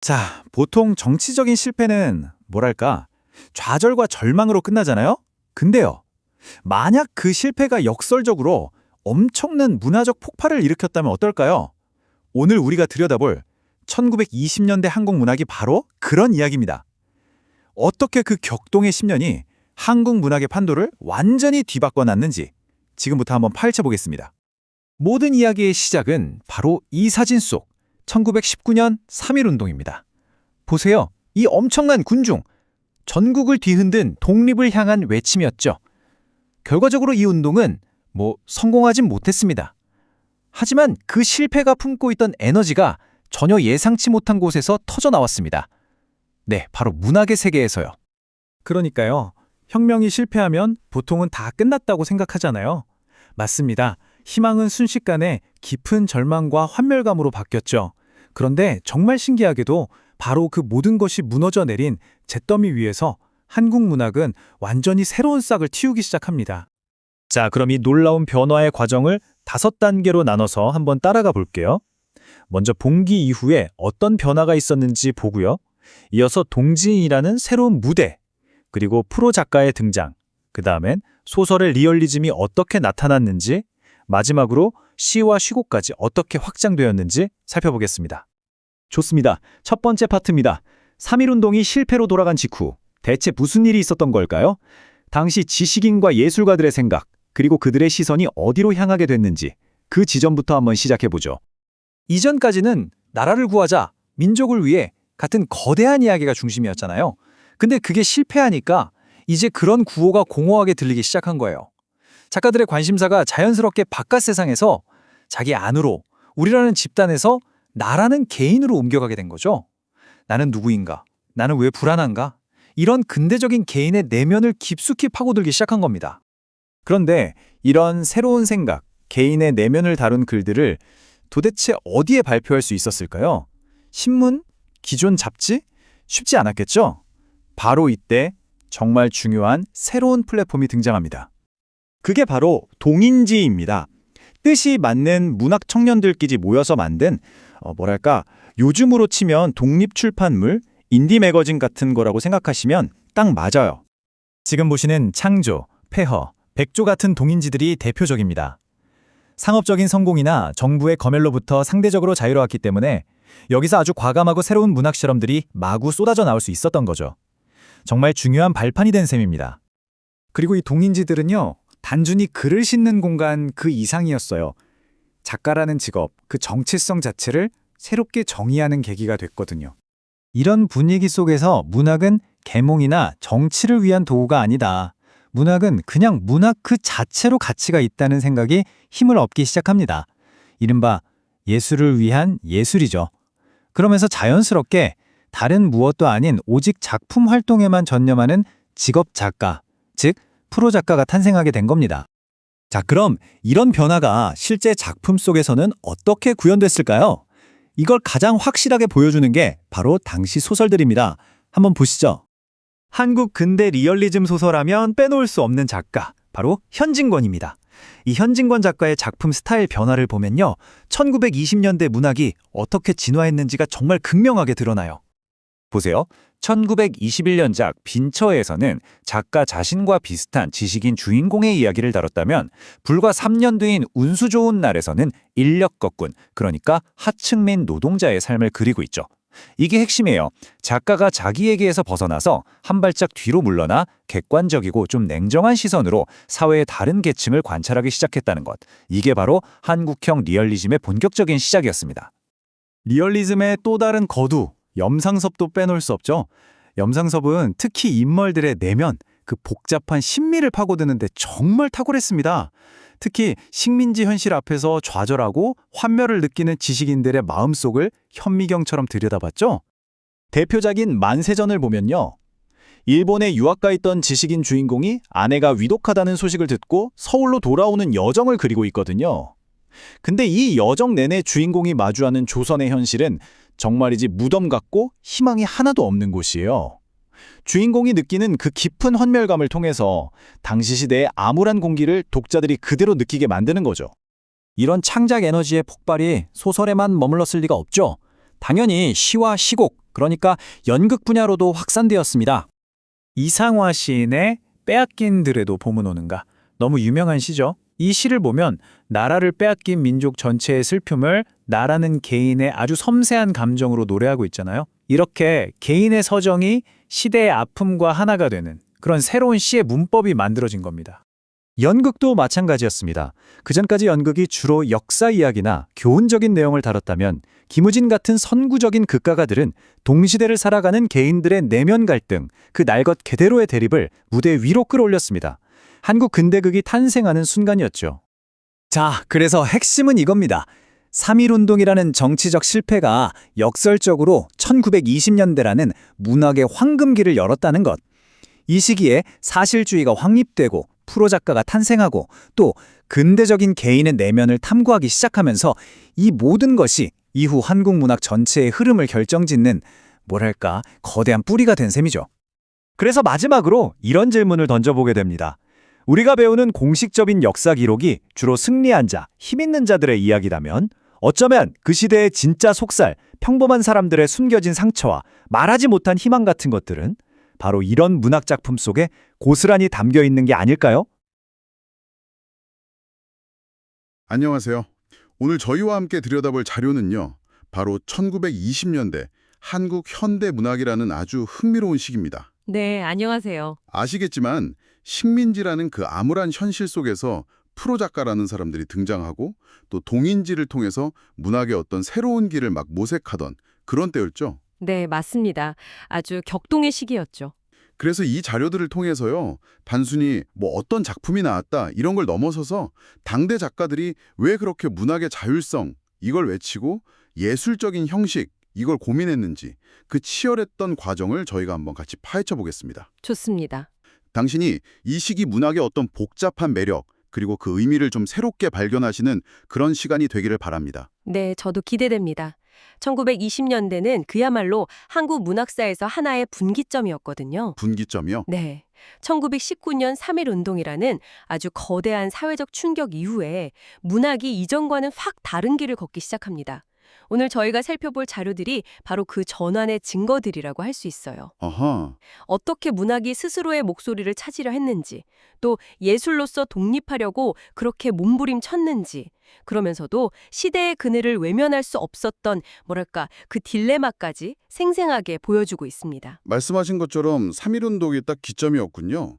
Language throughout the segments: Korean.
자, 보통 정치적인 실패는 뭐랄까, 좌절과 절망으로 끝나잖아요? 근데요, 만약 그 실패가 역설적으로 엄청난 문화적 폭발을 일으켰다면 어떨까요? 오늘 우리가 들여다볼 1920년대 한국 문학이 바로 그런 이야기입니다. 어떻게 그 격동의 10년이 한국 문학의 판도를 완전히 뒤바꿔 놨는지 지금부터 한번 파헤쳐 보겠습니다. 모든 이야기의 시작은 바로 이 사진 속 1919년 3.1운동입니다. 보세요. 이 엄청난 군중, 전국을 뒤흔든 독립을 향한 외침이었죠. 결과적으로 이 운동은 성공하진 못했습니다. 하지만 그 실패가 품고 있던 에너지가 전혀 예상치 못한 곳에서 터져나왔습니다. 네, 바로 문학의 세계에서요. 그러니까요. 혁명이 실패하면 보통은 다 끝났다고 생각하잖아요. 맞습니다. 희망은 순식간에 깊은 절망과 환멸감으로 바뀌었죠. 그런데 정말 신기하게도 바로 그 모든 것이 무너져 내린 잿더미 위에서 한국 문학은 완전히 새로운 싹을 틔우기 시작합니다. 자, 그럼 이 놀라운 변화의 과정을 5단계로 나눠서 한번 따라가 볼게요. 먼저 봉기 이후에 어떤 변화가 있었는지 보고요. 이어서 동지인이라는 새로운 무대, 그리고 프로 작가의 등장, 그 다음엔 소설의 리얼리즘이 어떻게 나타났는지, 마지막으로 시와 시곡까지 어떻게 확장되었는지 살펴보겠습니다. 좋습니다. 첫 번째 파트입니다. 3.1운동이 실패로 돌아간 직후 대체 무슨 일이 있었던 걸까요? 당시 지식인과 예술가들의 생각, 그리고 그들의 시선이 어디로 향하게 됐는지 그 지점부터 한번 시작해보죠. 이전까지는 나라를 구하자, 민족을 위해 같은 거대한 이야기가 중심이었잖아요. 근데 그게 실패하니까 이제 그런 구호가 공허하게 들리기 시작한 거예요. 작가들의 관심사가 자연스럽게 바깥 세상에서 자기 안으로, 우리라는 집단에서 나라는 개인으로 옮겨가게 된 거죠. 나는 누구인가? 나는 왜 불안한가? 이런 근대적인 개인의 내면을 깊숙이 파고들기 시작한 겁니다. 그런데 이런 새로운 생각, 개인의 내면을 다룬 글들을 도대체 어디에 발표할 수 있었을까요? 신문? 기존 잡지? 쉽지 않았겠죠? 바로 이때 정말 중요한 새로운 플랫폼이 등장합니다. 그게 바로 동인지입니다. 뜻이 맞는 문학 청년들끼리 모여서 만든 요즘으로 치면 독립출판물, 인디 매거진 같은 거라고 생각하시면 딱 맞아요. 지금 보시는 창조, 폐허, 백조 같은 동인지들이 대표적입니다. 상업적인 성공이나 정부의 검열로부터 상대적으로 자유로웠기 때문에 여기서 아주 과감하고 새로운 문학 실험들이 마구 쏟아져 나올 수 있었던 거죠. 정말 중요한 발판이 된 셈입니다. 그리고 이 동인지들은요, 단순히 글을 싣는 공간 그 이상이었어요. 작가라는 직업, 그 정체성 자체를 새롭게 정의하는 계기가 됐거든요. 이런 분위기 속에서 문학은 계몽이나 정치를 위한 도구가 아니다. 문학은 그냥 문학 그 자체로 가치가 있다는 생각이 힘을 얻기 시작합니다. 이른바 예술을 위한 예술이죠. 그러면서 자연스럽게 다른 무엇도 아닌 오직 작품 활동에만 전념하는 직업 작가, 즉 프로 작가가 탄생하게 된 겁니다. 자, 그럼 이런 변화가 실제 작품 속에서는 어떻게 구현됐을까요? 이걸 가장 확실하게 보여주는 게 바로 당시 소설들입니다. 한번 보시죠. 한국 근대 리얼리즘 소설하면 빼놓을 수 없는 작가, 바로 현진권입니다. 이 현진권 작가의 작품 스타일 변화를 보면요, 1920년대 문학이 어떻게 진화했는지가 정말 극명하게 드러나요. 보세요. 1921년작 빈처에서는 작가 자신과 비슷한 지식인 주인공의 이야기를 다뤘다면 불과 3년 뒤인 운수 좋은 날에서는 인력 거꾼, 그러니까 하층민 노동자의 삶을 그리고 있죠. 이게 핵심이에요. 작가가 자기 얘기에서 벗어나서 한 발짝 뒤로 물러나 객관적이고 좀 냉정한 시선으로 사회의 다른 계층을 관찰하기 시작했다는 것. 이게 바로 한국형 리얼리즘의 본격적인 시작이었습니다. 리얼리즘의 또 다른 거두, 염상섭도 빼놓을 수 없죠. 염상섭은 특히 인물들의 내면, 그 복잡한 심리를 파고드는데 정말 탁월했습니다. 특히 식민지 현실 앞에서 좌절하고 환멸을 느끼는 지식인들의 마음속을 현미경처럼 들여다봤죠. 대표작인 만세전을 보면요, 일본에 유학가 있던 지식인 주인공이 아내가 위독하다는 소식을 듣고 서울로 돌아오는 여정을 그리고 있거든요. 근데 이 여정 내내 주인공이 마주하는 조선의 현실은 정말이지 무덤 같고 희망이 하나도 없는 곳이에요. 주인공이 느끼는 그 깊은 헌멸감을 통해서 당시 시대의 암울한 공기를 독자들이 그대로 느끼게 만드는 거죠. 이런 창작 에너지의 폭발이 소설에만 머물렀을 리가 없죠. 당연히 시와 시곡, 그러니까 연극 분야로도 확산되었습니다. 이상화 시인의 빼앗긴 들에도 봄은 오는가. 너무 유명한 시죠. 이 시를 보면 나라를 빼앗긴 민족 전체의 슬픔을 나라는 개인의 아주 섬세한 감정으로 노래하고 있잖아요. 이렇게 개인의 서정이 시대의 아픔과 하나가 되는 그런 새로운 시의 문법이 만들어진 겁니다. 연극도 마찬가지였습니다. 그전까지 연극이 주로 역사 이야기나 교훈적인 내용을 다뤘다면 김우진 같은 선구적인 극가가들은 동시대를 살아가는 개인들의 내면 갈등, 그 날 것 그대로의 대립을 무대 위로 끌어올렸습니다. 한국 근대극이 탄생하는 순간이었죠. 자, 그래서 핵심은 이겁니다. 3.1운동이라는 정치적 실패가 역설적으로 1920년대라는 문학의 황금기를 열었다는 것. 이 시기에 사실주의가 확립되고 프로작가가 탄생하고 또 근대적인 개인의 내면을 탐구하기 시작하면서 이 모든 것이 이후 한국 문학 전체의 흐름을 결정짓는 뭐랄까 거대한 뿌리가 된 셈이죠. 그래서 마지막으로 이런 질문을 던져보게 됩니다. 우리가 배우는 공식적인 역사 기록이 주로 승리한 자, 힘 있는 자들의 이야기라면 어쩌면 그 시대의 진짜 속살, 평범한 사람들의 숨겨진 상처와 말하지 못한 희망 같은 것들은 바로 이런 문학 작품 속에 고스란히 담겨 있는 게 아닐까요? 안녕하세요. 오늘 저희와 함께 들여다볼 자료는요. 바로 1920년대 한국 현대 문학이라는 아주 흥미로운 시기입니다. 네, 안녕하세요. 아시겠지만 식민지라는 그 암울한 현실 속에서 프로 작가라는 사람들이 등장하고 또 동인지를 통해서 문학의 어떤 새로운 길을 막 모색하던 그런 때였죠. 네, 맞습니다. 아주 격동의 시기였죠. 그래서 이 자료들을 통해서요. 단순히 뭐 어떤 작품이 나왔다 이런 걸 넘어서서 당대 작가들이 왜 그렇게 문학의 자율성 이걸 외치고 예술적인 형식 이걸 고민했는지 그 치열했던 과정을 저희가 한번 같이 파헤쳐 보겠습니다. 좋습니다. 당신이 이 시기 문학의 어떤 복잡한 매력 그리고 그 의미를 좀 새롭게 발견하시는 그런 시간이 되기를 바랍니다. 네, 저도 기대됩니다. 1920년대는 그야말로 한국 문학사에서 하나의 분기점이었거든요. 분기점이요? 네. 1919년 3.1운동이라는 아주 거대한 사회적 충격 이후에 문학이 이전과는 확 다른 길을 걷기 시작합니다. 오늘 저희가 살펴볼 자료들이 바로 그 전환의 증거들이라고 할 수 있어요. 아하. 어떻게 문학이 스스로의 목소리를 찾으려 했는지, 또 예술로서 독립하려고 그렇게 몸부림쳤는지, 그러면서도 시대의 그늘을 외면할 수 없었던 뭐랄까 그 딜레마까지 생생하게 보여주고 있습니다. 말씀하신 것처럼 3.1운동이 딱 기점이었군요.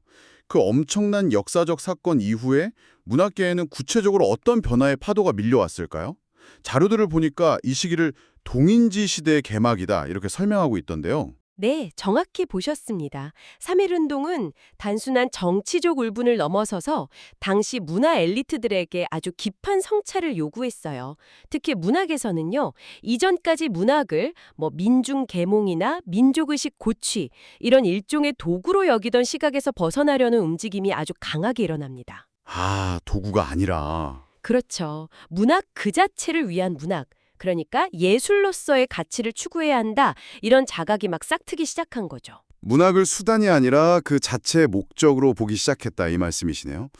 그 엄청난 역사적 사건 이후에 문학계에는 구체적으로 어떤 변화의 파도가 밀려왔을까요? 자료들을 보니까 이 시기를 동인지 시대의 개막이다 이렇게 설명하고 있던데요. 네, 정확히 보셨습니다. 3.1운동은 단순한 정치적 울분을 넘어서서 당시 문화 엘리트들에게 아주 깊은 성찰을 요구했어요. 특히 문학에서는요, 이전까지 문학을 민중 계몽이나 민족의식 고취 이런 일종의 도구로 여기던 시각에서 벗어나려는 움직임이 아주 강하게 일어납니다. 아, 도구가 아니라. 그렇죠. 문학 그 자체를 위한 문학. 그러니까 예술로서의 가치를 추구해야 한다. 이런 자각이 막 싹트기 시작한 거죠. 문학을 수단이 아니라 그 자체의 목적으로 보기 시작했다 이 말씀이시네요.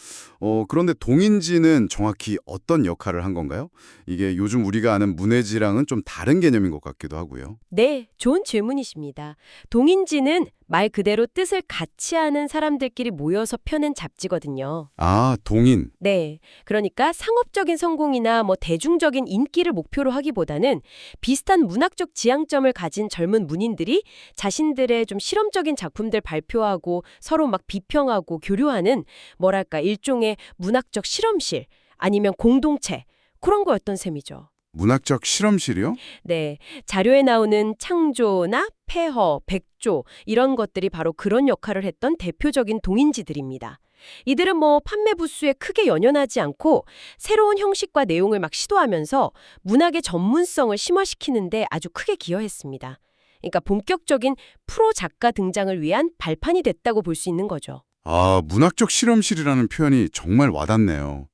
그런데 동인지는 정확히 어떤 역할을 한 건가요? 이게 요즘 우리가 아는 문해지랑은 좀 다른 개념인 것 같기도 하고요. 네, 좋은 질문이십니다. 동인지는 말 그대로 뜻을 같이 아는 사람들끼리 모여서 펴낸 잡지거든요. 아, 동인. 네, 그러니까 상업적인 성공이나 대중적인 인기를 목표로 하기보다는 비슷한 문학적 지향점을 가진 젊은 문인들이 자신들의 좀 실험적인 작품들 발표하고 서로 막 비평하고 교류하는 뭐랄까 일종의 문학적 실험실 아니면 공동체 그런 거였던 셈이죠. 문학적 실험실이요? 네, 자료에 나오는 창조나 폐허, 백조 이런 것들이 바로 그런 역할을 했던 대표적인 동인지들입니다. 이들은 판매 부수에 크게 연연하지 않고 새로운 형식과 내용을 막 시도하면서 문학의 전문성을 심화시키는데 아주 크게 기여했습니다. 그러니까 본격적인 프로 작가 등장을 위한 발판이 됐다고 볼 수 있는 거죠. 아, 문학적 실험실이라는 표현이 정말 와닿네요.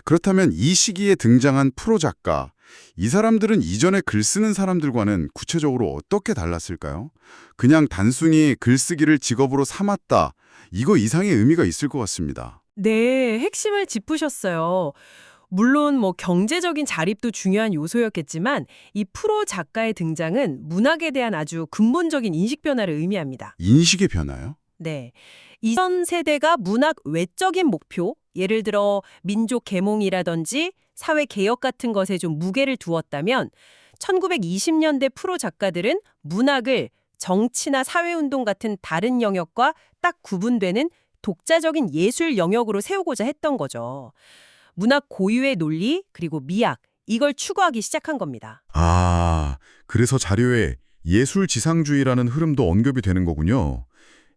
그렇다면 이 시기에 등장한 프로 작가, 이 사람들은 이전에 글 쓰는 사람들과는 구체적으로 어떻게 달랐을까요? 그냥 단순히 글쓰기를 직업으로 삼았다, 이거 이상의 의미가 있을 것 같습니다. 네, 핵심을 짚으셨어요. 물론 뭐 경제적인 자립도 중요한 요소였겠지만 이 프로 작가의 등장은 문학에 대한 아주 근본적인 인식 변화를 의미합니다. 인식의 변화요? 네. 이전 세대가 문학 외적인 목표, 예를 들어 민족 계몽이라든지 사회 개혁 같은 것에 좀 무게를 두었다면 1920년대 프로 작가들은 문학을 정치나 사회운동 같은 다른 영역과 딱 구분되는 독자적인 예술 영역으로 세우고자 했던 거죠. 문학 고유의 논리, 그리고 미학, 이걸 추구하기 시작한 겁니다. 아, 그래서 자료에 예술지상주의라는 흐름도 언급이 되는 거군요.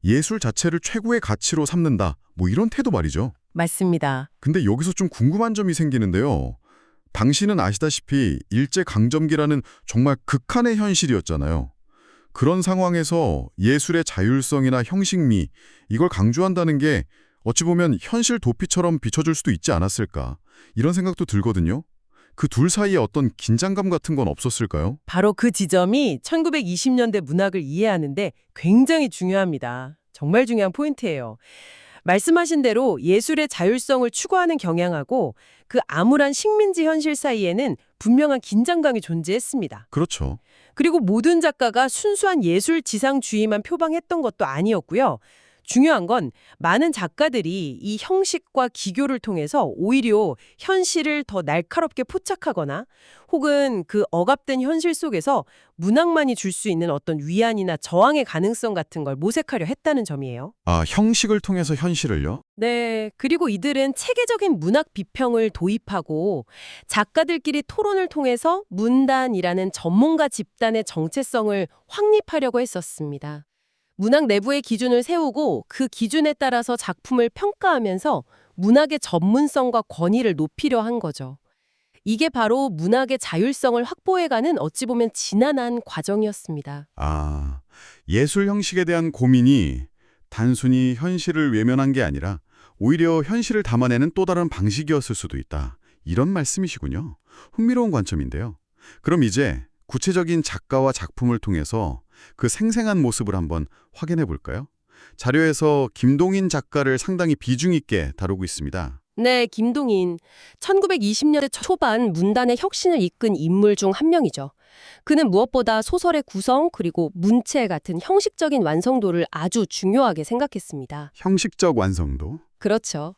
예술 자체를 최고의 가치로 삼는다. 뭐 이런 태도 말이죠. 맞습니다. 근데 여기서 좀 궁금한 점이 생기는데요. 당시는 아시다시피 일제강점기라는 정말 극한의 현실이었잖아요. 그런 상황에서 예술의 자율성이나 형식미, 이걸 강조한다는 게 어찌 보면 현실 도피처럼 비춰줄 수도 있지 않았을까. 이런 생각도 들거든요. 그 둘 사이에 어떤 긴장감 같은 건 없었을까요? 바로 그 지점이 1920년대 문학을 이해하는데 굉장히 중요합니다. 정말 중요한 포인트예요. 말씀하신 대로 예술의 자율성을 추구하는 경향하고 그 암울한 식민지 현실 사이에는 분명한 긴장감이 존재했습니다. 그렇죠. 그리고 모든 작가가 순수한 예술 지상주의만 표방했던 것도 아니었고요. 중요한 건 많은 작가들이 이 형식과 기교를 통해서 오히려 현실을 더 날카롭게 포착하거나 혹은 그 억압된 현실 속에서 문학만이 줄 수 있는 어떤 위안이나 저항의 가능성 같은 걸 모색하려 했다는 점이에요. 아, 형식을 통해서 현실을요? 네, 그리고 이들은 체계적인 문학 비평을 도입하고 작가들끼리 토론을 통해서 문단이라는 전문가 집단의 정체성을 확립하려고 했었습니다. 문학 내부의 기준을 세우고 그 기준에 따라서 작품을 평가하면서 문학의 전문성과 권위를 높이려 한 거죠. 이게 바로 문학의 자율성을 확보해가는 어찌 보면 지난한 과정이었습니다. 아, 예술 형식에 대한 고민이 단순히 현실을 외면한 게 아니라 오히려 현실을 담아내는 또 다른 방식이었을 수도 있다. 이런 말씀이시군요. 흥미로운 관점인데요. 그럼 이제 구체적인 작가와 작품을 통해서 그 생생한 모습을 한번 확인해 볼까요? 자료에서 김동인 작가를 상당히 비중 있게 다루고 있습니다. 네, 김동인. 1920년대 초반 문단의 혁신을 이끈 인물 중 한 명이죠. 그는 무엇보다 소설의 구성 그리고 문체 같은 형식적인 완성도를 아주 중요하게 생각했습니다. 형식적 완성도? 그렇죠.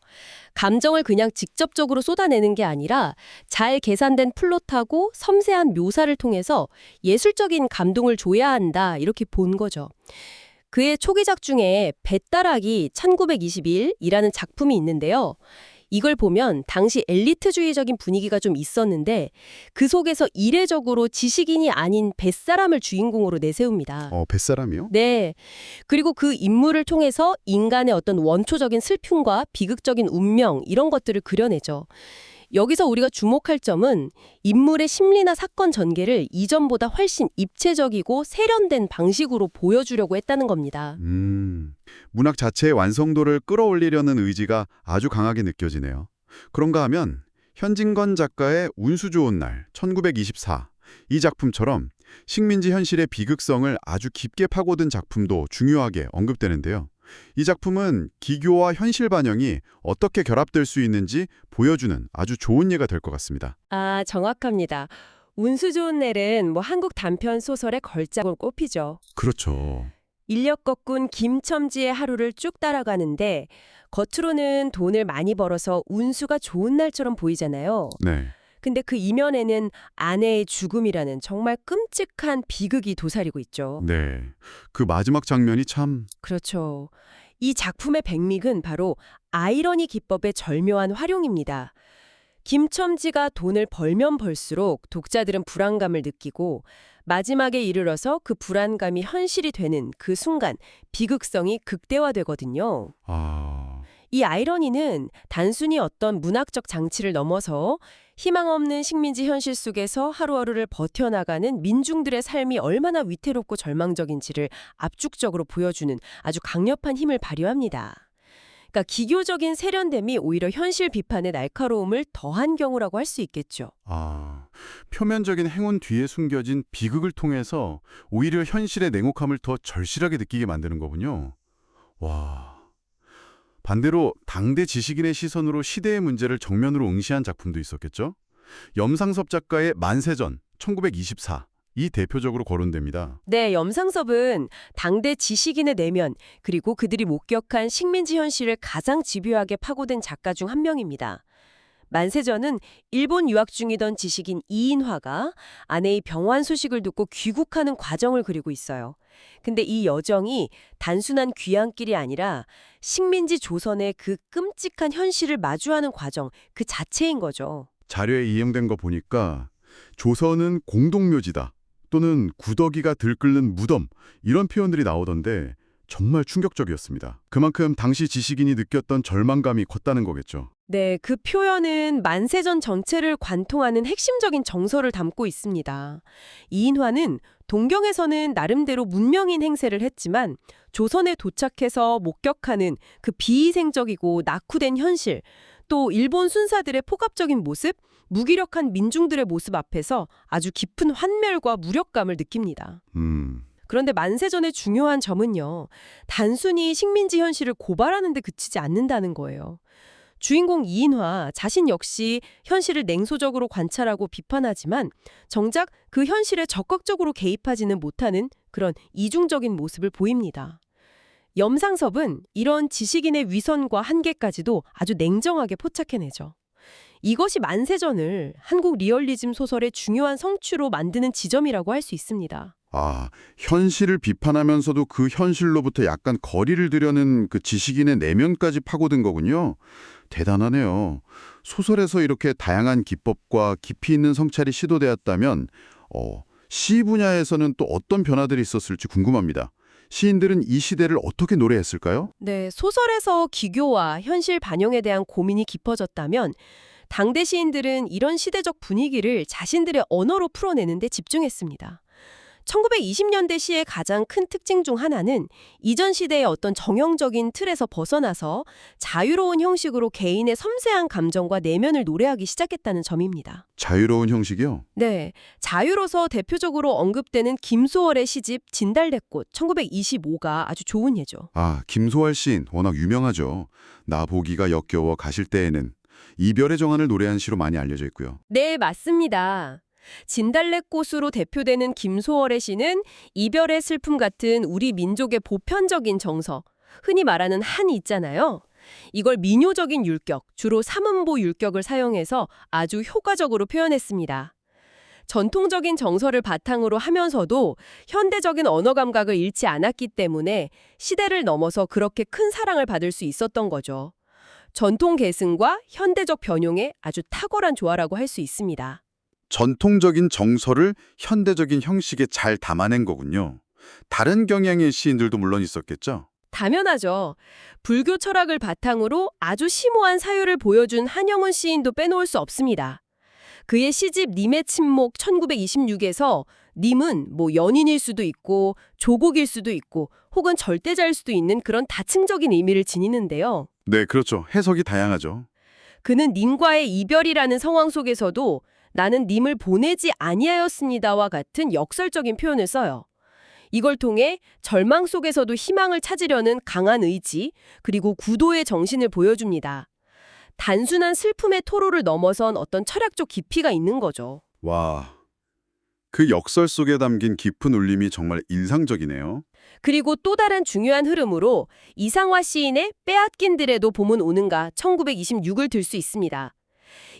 감정을 그냥 직접적으로 쏟아내는 게 아니라 잘 계산된 플롯하고 섬세한 묘사를 통해서 예술적인 감동을 줘야 한다 이렇게 본 거죠. 그의 초기작 중에 뱃다락이 1921이라는 작품이 있는데요. 이걸 보면 당시 엘리트주의적인 분위기가 좀 있었는데 그 속에서 이례적으로 지식인이 아닌 뱃사람을 주인공으로 내세웁니다. 뱃사람이요? 네. 그리고 그 인물을 통해서 인간의 어떤 원초적인 슬픔과 비극적인 운명 이런 것들을 그려내죠. 여기서 우리가 주목할 점은 인물의 심리나 사건 전개를 이전보다 훨씬 입체적이고 세련된 방식으로 보여주려고 했다는 겁니다. 문학 자체의 완성도를 끌어올리려는 의지가 아주 강하게 느껴지네요. 그런가 하면 현진건 작가의 운수 좋은 날, 1924, 이 작품처럼 식민지 현실의 비극성을 아주 깊게 파고든 작품도 중요하게 언급되는데요. 이 작품은 기교와 현실 반영이 어떻게 결합될 수 있는지 보여주는 아주 좋은 예가 될 것 같습니다. 아, 정확합니다. 운수 좋은 날은 한국 단편 소설의 걸작으로 꼽히죠. 그렇죠. 인력 거꾼 김첨지의 하루를 쭉 따라가는데 겉으로는 돈을 많이 벌어서 운수가 좋은 날처럼 보이잖아요. 네. 근데 그 이면에는 아내의 죽음이라는 정말 끔찍한 비극이 도사리고 있죠. 네. 그 마지막 장면이 참... 그렇죠. 이 작품의 백미는 바로 아이러니 기법의 절묘한 활용입니다. 김첨지가 돈을 벌면 벌수록 독자들은 불안감을 느끼고 마지막에 이르러서 그 불안감이 현실이 되는 그 순간 비극성이 극대화되거든요. 이 아이러니는 단순히 어떤 문학적 장치를 넘어서 희망 없는 식민지 현실 속에서 하루하루를 버텨나가는 민중들의 삶이 얼마나 위태롭고 절망적인지를 압축적으로 보여주는 아주 강력한 힘을 발휘합니다. 그러니까 기교적인 세련됨이 오히려 현실 비판의 날카로움을 더한 경우라고 할 수 있겠죠. 표면적인 행운 뒤에 숨겨진 비극을 통해서 오히려 현실의 냉혹함을 더 절실하게 느끼게 만드는 거군요. 와... 반대로 당대 지식인의 시선으로 시대의 문제를 정면으로 응시한 작품도 있었겠죠? 염상섭 작가의 만세전 1924, 이 대표적으로 거론됩니다. 네, 염상섭은 당대 지식인의 내면, 그리고 그들이 목격한 식민지 현실을 가장 집요하게 파고든 작가 중 한 명입니다. 만세전은 일본 유학 중이던 지식인 이인화가 아내의 병환 소식을 듣고 귀국하는 과정을 그리고 있어요. 근데 이 여정이 단순한 귀향길이 아니라 식민지 조선의 그 끔찍한 현실을 마주하는 과정 그 자체인 거죠. 자료에 이용된 거 보니까 조선은 공동묘지다 또는 구더기가 들끓는 무덤 이런 표현들이 나오던데 정말 충격적이었습니다. 그만큼 당시 지식인이 느꼈던 절망감이 컸다는 거겠죠. 네, 그 표현은 만세전 전체를 관통하는 핵심적인 정서를 담고 있습니다. 이인화는 동경에서는 나름대로 문명인 행세를 했지만 조선에 도착해서 목격하는 그 비위생적이고 낙후된 현실, 또 일본 순사들의 폭압적인 모습, 무기력한 민중들의 모습 앞에서 아주 깊은 환멸과 무력감을 느낍니다. 그런데 만세전의 중요한 점은요, 단순히 식민지 현실을 고발하는 데 그치지 않는다는 거예요. 주인공 이인화 자신 역시 현실을 냉소적으로 관찰하고 비판하지만 정작 그 현실에 적극적으로 개입하지는 못하는 그런 이중적인 모습을 보입니다. 염상섭은 이런 지식인의 위선과 한계까지도 아주 냉정하게 포착해내죠. 이것이 만세전을 한국 리얼리즘 소설의 중요한 성취로 만드는 지점이라고 할 수 있습니다. 아, 현실을 비판하면서도 그 현실로부터 약간 거리를 두려는 그 지식인의 내면까지 파고든 거군요. 대단하네요. 소설에서 이렇게 다양한 기법과 깊이 있는 성찰이 시도되었다면 시 분야에서는 또 어떤 변화들이 있었을지 궁금합니다. 시인들은 이 시대를 어떻게 노래했을까요? 네, 소설에서 기교와 현실 반영에 대한 고민이 깊어졌다면 당대 시인들은 이런 시대적 분위기를 자신들의 언어로 풀어내는 데 집중했습니다. 1920년대 시의 가장 큰 특징 중 하나는 이전 시대의 어떤 정형적인 틀에서 벗어나서 자유로운 형식으로 개인의 섬세한 감정과 내면을 노래하기 시작했다는 점입니다. 자유로운 형식이요? 네, 자유로서 대표적으로 언급되는 김소월의 시집 진달래꽃 1925가 아주 좋은 예죠. 아, 김소월 시인 워낙 유명하죠. 나 보기가 역겨워 가실 때에는 이별의 정한을 노래한 시로 많이 알려져 있고요. 네, 맞습니다. 진달래꽃으로 대표되는 김소월의 시는 이별의 슬픔 같은 우리 민족의 보편적인 정서, 흔히 말하는 한이 있잖아요. 이걸 민요적인 율격, 주로 삼음보 율격을 사용해서 아주 효과적으로 표현했습니다. 전통적인 정서를 바탕으로 하면서도 현대적인 언어 감각을 잃지 않았기 때문에 시대를 넘어서 그렇게 큰 사랑을 받을 수 있었던 거죠. 전통 계승과 현대적 변용의 아주 탁월한 조화라고 할 수 있습니다. 전통적인 정서를 현대적인 형식에 잘 담아낸 거군요. 다른 경향의 시인들도 물론 있었겠죠? 당연하죠. 불교 철학을 바탕으로 아주 심오한 사유를 보여준 한영훈 시인도 빼놓을 수 없습니다. 그의 시집 님의 침묵 1926에서 님은 연인일 수도 있고 조국일 수도 있고 혹은 절대자일 수도 있는 그런 다층적인 의미를 지니는데요. 네, 그렇죠. 해석이 다양하죠. 그는 님과의 이별이라는 상황 속에서도 나는 님을 보내지 아니하였습니다와 같은 역설적인 표현을 써요. 이걸 통해 절망 속에서도 희망을 찾으려는 강한 의지, 그리고 구도의 정신을 보여줍니다. 단순한 슬픔의 토로를 넘어선 어떤 철학적 깊이가 있는 거죠. 와, 그 역설 속에 담긴 깊은 울림이 정말 인상적이네요. 그리고 또 다른 중요한 흐름으로 이상화 시인의 빼앗긴들에도 봄은 오는가 1926을 들 수 있습니다.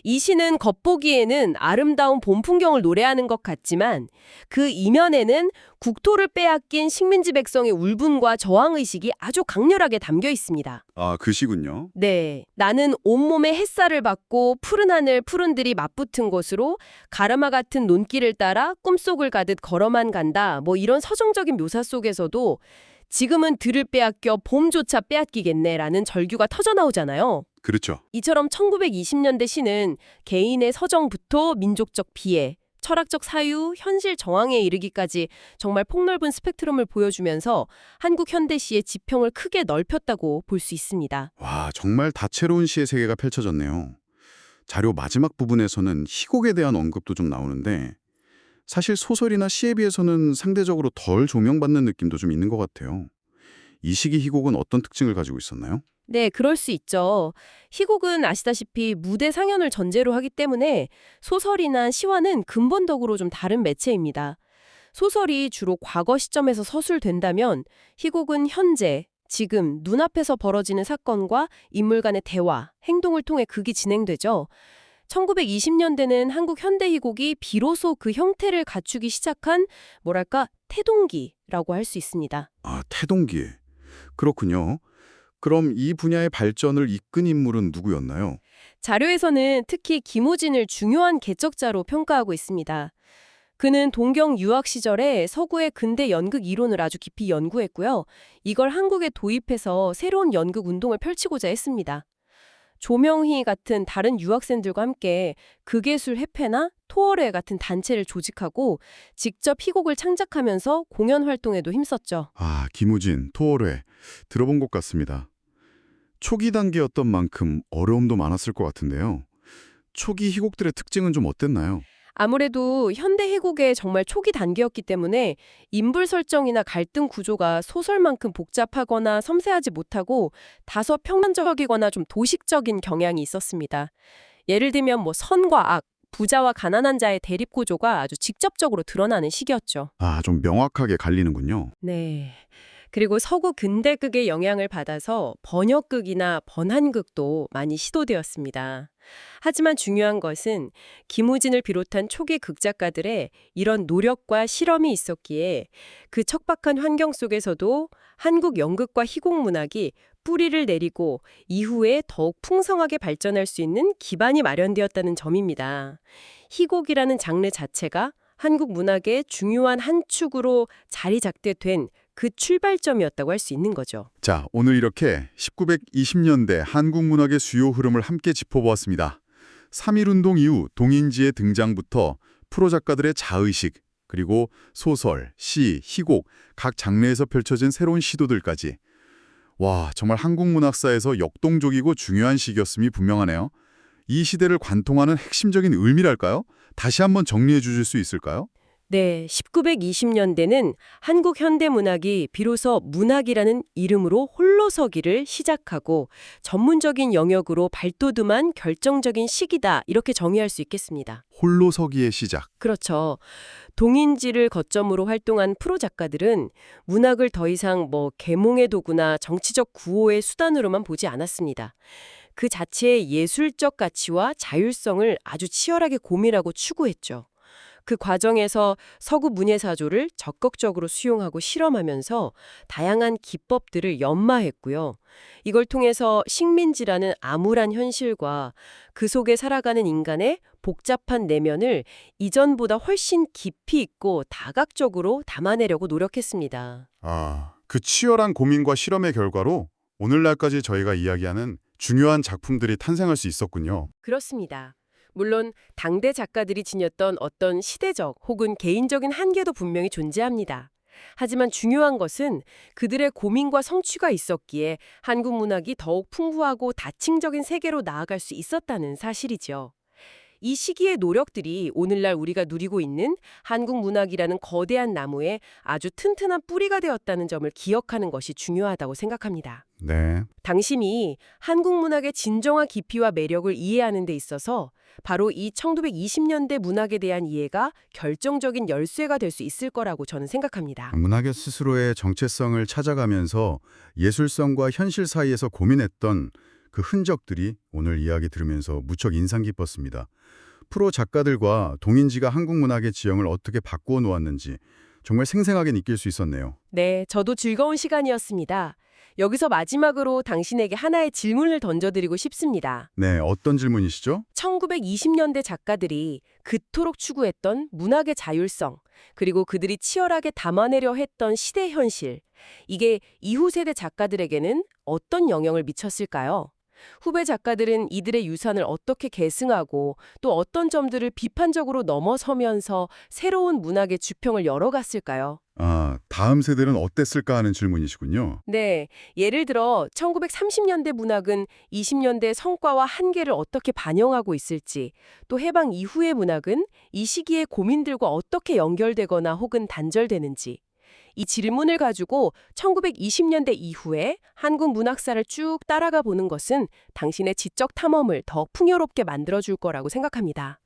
이 시는 겉보기에는 아름다운 봄 풍경을 노래하는 것 같지만 그 이면에는 국토를 빼앗긴 식민지 백성의 울분과 저항의식이 아주 강렬하게 담겨 있습니다. 아, 그 시군요. 네, 나는 온몸에 햇살을 받고 푸른 하늘 푸른들이 맞붙은 곳으로 가르마 같은 논길을 따라 꿈속을 가듯 걸어만 간다. 이런 서정적인 묘사 속에서도 지금은 들을 빼앗겨 봄조차 빼앗기겠네라는 절규가 터져나오잖아요. 그렇죠. 이처럼 1920년대 시는 개인의 서정부터 민족적 비애, 철학적 사유, 현실 정황에 이르기까지 정말 폭넓은 스펙트럼을 보여주면서 한국 현대시의 지평을 크게 넓혔다고 볼 수 있습니다. 와, 정말 다채로운 시의 세계가 펼쳐졌네요. 자료 마지막 부분에서는 희곡에 대한 언급도 좀 나오는데 사실 소설이나 시에 비해서는 상대적으로 덜 조명받는 느낌도 좀 있는 것 같아요. 이 시기 희곡은 어떤 특징을 가지고 있었나요? 네, 그럴 수 있죠. 희곡은 아시다시피 무대 상연을 전제로 하기 때문에 소설이나 시와는 근본적으로 좀 다른 매체입니다. 소설이 주로 과거 시점에서 서술된다면 희곡은 현재, 지금 눈앞에서 벌어지는 사건과 인물 간의 대화, 행동을 통해 극이 진행되죠. 1920년대는 한국 현대 희곡이 비로소 그 형태를 갖추기 시작한 뭐랄까 태동기라고 할 수 있습니다. 아, 태동기. 그렇군요. 그럼 이 분야의 발전을 이끈 인물은 누구였나요? 자료에서는 특히 김우진을 중요한 개척자로 평가하고 있습니다. 그는 동경 유학 시절에 서구의 근대 연극 이론을 아주 깊이 연구했고요. 이걸 한국에 도입해서 새로운 연극 운동을 펼치고자 했습니다. 조명희 같은 다른 유학생들과 함께 극예술 협회나 토월회 같은 단체를 조직하고 직접 희곡을 창작하면서 공연 활동에도 힘썼죠. 아, 김우진, 토월회. 들어본 것 같습니다. 초기 단계였던 만큼 어려움도 많았을 것 같은데요. 초기 희곡들의 특징은 좀 어땠나요? 아무래도 현대 희곡의 정말 초기 단계였기 때문에 인물 설정이나 갈등 구조가 소설만큼 복잡하거나 섬세하지 못하고 다소 평면적이거나 좀 도식적인 경향이 있었습니다. 예를 들면 선과 악, 부자와 가난한 자의 대립 구조가 아주 직접적으로 드러나는 시기였죠. 아, 좀 명확하게 갈리는군요. 네. 그리고 서구 근대극의 영향을 받아서 번역극이나 번안극도 많이 시도되었습니다. 하지만 중요한 것은 김우진을 비롯한 초기 극작가들의 이런 노력과 실험이 있었기에 그 척박한 환경 속에서도 한국 연극과 희곡 문학이 뿌리를 내리고 이후에 더욱 풍성하게 발전할 수 있는 기반이 마련되었다는 점입니다. 희곡이라는 장르 자체가 한국 문학의 중요한 한 축으로 자리 잡게 된 그 출발점이었다고 할 수 있는 거죠. 자, 오늘 이렇게 1920년대 한국 문학의 주요 흐름을 함께 짚어보았습니다. 3.1운동 이후 동인지의 등장부터 프로 작가들의 자의식, 그리고 소설, 시, 희곡, 각 장르에서 펼쳐진 새로운 시도들까지. 와, 정말 한국 문학사에서 역동적이고 중요한 시기였음이 분명하네요. 이 시대를 관통하는 핵심적인 의미랄까요? 다시 한번 정리해 주실 수 있을까요? 네, 1920년대는 한국 현대문학이 비로소 문학이라는 이름으로 홀로 서기를 시작하고 전문적인 영역으로 발돋움한 결정적인 시기다, 이렇게 정의할 수 있겠습니다. 홀로 서기의 시작. 그렇죠. 동인지를 거점으로 활동한 프로 작가들은 문학을 더 이상 계몽의 도구나 정치적 구호의 수단으로만 보지 않았습니다. 그 자체의 예술적 가치와 자율성을 아주 치열하게 고민하고 추구했죠. 그 과정에서 서구 문예사조를 적극적으로 수용하고 실험하면서 다양한 기법들을 연마했고요. 이걸 통해서 식민지라는 암울한 현실과 그 속에 살아가는 인간의 복잡한 내면을 이전보다 훨씬 깊이 있고 다각적으로 담아내려고 노력했습니다. 아, 그 치열한 고민과 실험의 결과로 오늘날까지 저희가 이야기하는 중요한 작품들이 탄생할 수 있었군요. 그렇습니다. 물론 당대 작가들이 지녔던 어떤 시대적 혹은 개인적인 한계도 분명히 존재합니다. 하지만 중요한 것은 그들의 고민과 성취가 있었기에 한국 문학이 더욱 풍부하고 다층적인 세계로 나아갈 수 있었다는 사실이죠. 이 시기의 노력들이 오늘날 우리가 누리고 있는 한국 문학이라는 거대한 나무에 아주 튼튼한 뿌리가 되었다는 점을 기억하는 것이 중요하다고 생각합니다. 네. 당신이 한국 문학의 진정한 깊이와 매력을 이해하는 데 있어서 바로 이 1920년대 문학에 대한 이해가 결정적인 열쇠가 될 수 있을 거라고 저는 생각합니다. 문학의 스스로의 정체성을 찾아가면서 예술성과 현실 사이에서 고민했던 그 흔적들이 오늘 이야기 들으면서 무척 인상 깊었습니다. 프로 작가들과 동인지가 한국 문학의 지형을 어떻게 바꾸어 놓았는지 정말 생생하게 느낄 수 있었네요. 네, 저도 즐거운 시간이었습니다. 여기서 마지막으로 당신에게 하나의 질문을 던져드리고 싶습니다. 네, 어떤 질문이시죠? 1920년대 작가들이 그토록 추구했던 문학의 자율성, 그리고 그들이 치열하게 담아내려 했던 시대 현실, 이게 이후 세대 작가들에게는 어떤 영향을 미쳤을까요? 후배 작가들은 이들의 유산을 어떻게 계승하고 또 어떤 점들을 비판적으로 넘어서면서 새로운 문학의 주평을 열어갔을까요? 아, 다음 세대는 어땠을까 하는 질문이시군요. 네, 예를 들어 1930년대 문학은 20년대 성과와 한계를 어떻게 반영하고 있을지, 또 해방 이후의 문학은 이 시기의 고민들과 어떻게 연결되거나 혹은 단절되는지, 이 질문을 가지고 1920년대 이후에 한국 문학사를 쭉 따라가 보는 것은 당신의 지적 탐험을 더 풍요롭게 만들어줄 거라고 생각합니다.